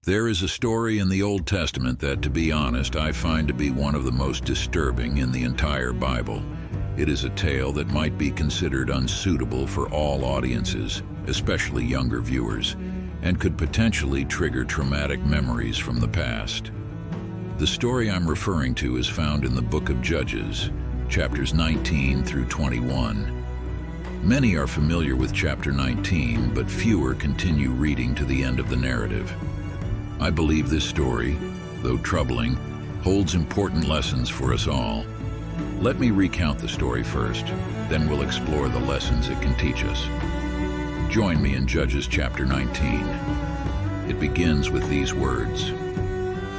There is a story in the Old Testament that, to be honest, I find to be one of the most disturbing in the entire Bible. It is a tale that might be considered unsuitable for all audiences, especially younger viewers, and could potentially trigger traumatic memories from the past. The story I'm referring to is found in the book of Judges, chapters 19 through 21. Many are familiar with chapter 19, but fewer continue reading to the end of the narrative. I believe this story, though troubling, holds important lessons for us all. Let me recount the story first, then we'll explore the lessons it can teach us. Join me in Judges chapter 19. It begins with these words: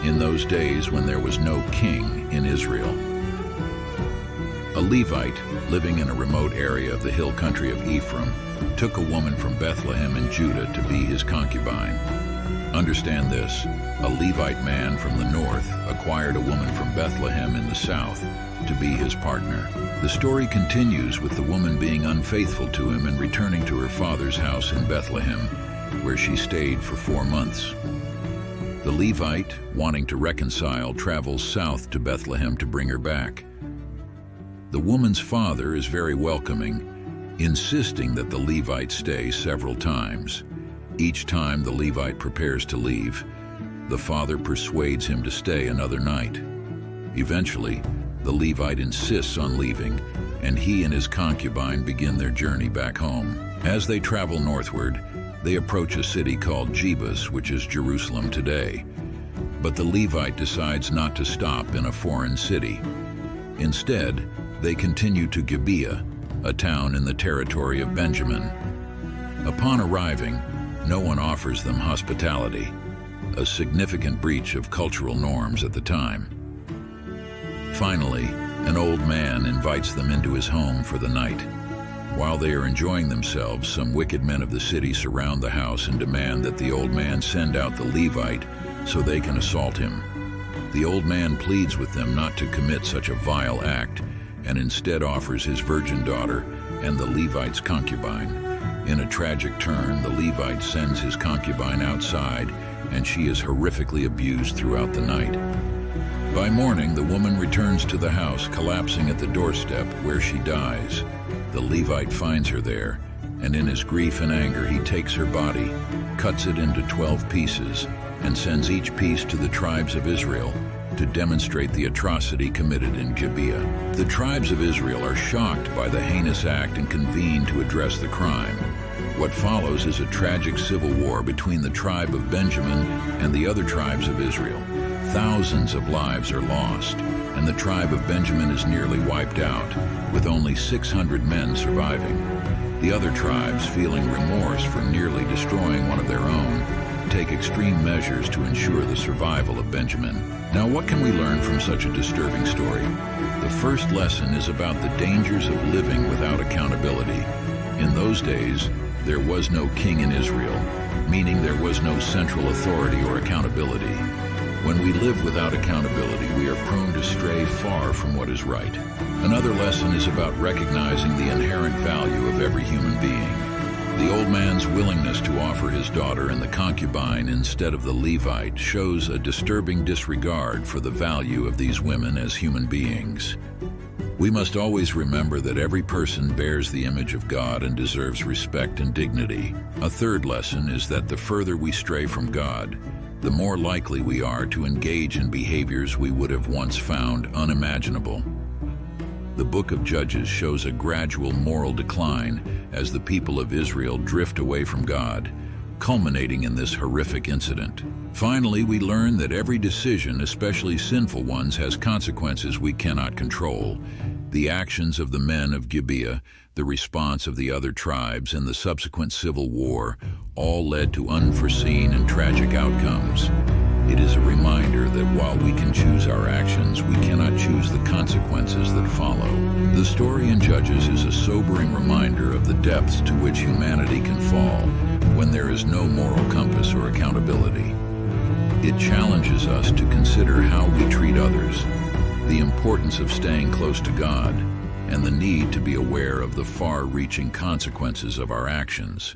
"In those days when there was no king in Israel, a Levite living in a remote area of the hill country of Ephraim took a woman from Bethlehem in Judah to be his concubine." Understand this: a Levite man from the north acquired a woman from Bethlehem in the south to be his partner. The story continues with the woman being unfaithful to him and returning to her father's house in Bethlehem, where she stayed for 4 months. The Levite, wanting to reconcile, travels south to Bethlehem to bring her back. The woman's father is very welcoming, insisting that the Levite stay several times. Each time the Levite prepares to leave, the father persuades him to stay another night. Eventually, the Levite insists on leaving, and he and his concubine begin their journey back home. As they travel northward, they approach a city called Jebus, which is Jerusalem today. But the Levite decides not to stop in a foreign city. Instead, they continue to Gibeah, a town in the territory of Benjamin. Upon arriving, no one offers them hospitality, a significant breach of cultural norms at the time. Finally, an old man invites them into his home for the night. While they are enjoying themselves, some wicked men of the city surround the house and demand that the old man send out the Levite so they can assault him. The old man pleads with them not to commit such a vile act, and instead offers his virgin daughter and the Levite's concubine. In a tragic turn, the Levite sends his concubine outside, and she is horrifically abused throughout the night. By morning, the woman returns to the house, collapsing at the doorstep, where she dies. The Levite finds her there, and in his grief and anger, he takes her body, cuts it into 12 pieces, and sends each piece to the tribes of Israel to demonstrate the atrocity committed in Gibeah. The tribes of Israel are shocked by the heinous act and convene to address the crime. What follows is a tragic civil war between the tribe of Benjamin and the other tribes of Israel. Thousands of lives are lost, and the tribe of Benjamin is nearly wiped out, with only 600 men surviving. The other tribes, feeling remorse for nearly destroying one of their own, take extreme measures to ensure the survival of Benjamin. Now, what can we learn from such a disturbing story? The first lesson is about the dangers of living without accountability. In those days, there was no king in Israel, meaning there was no central authority or accountability. When we live without accountability, we are prone to stray far from what is right. Another lesson is about recognizing the inherent value of every human being. The old man's willingness to offer his daughter and the concubine instead of the Levite shows a disturbing disregard for the value of these women as human beings. We must always remember that every person bears the image of God and deserves respect and dignity. A third lesson is that the further we stray from God, the more likely we are to engage in behaviors we would have once found unimaginable. The book of Judges shows a gradual moral decline as the people of Israel drift away from God, culminating in this horrific incident. Finally, we learn that every decision, especially sinful ones, has consequences we cannot control. The actions of the men of Gibeah, the response of the other tribes, and the subsequent civil war all led to unforeseen and tragic outcomes. It is a reminder that while we can choose our actions, we cannot choose the consequences that follow. The story in Judges is a sobering reminder of the depths to which humanity can fall when there is no moral compass or accountability. It challenges us to consider how we treat others, the importance of staying close to God, and the need to be aware of the far-reaching consequences of our actions.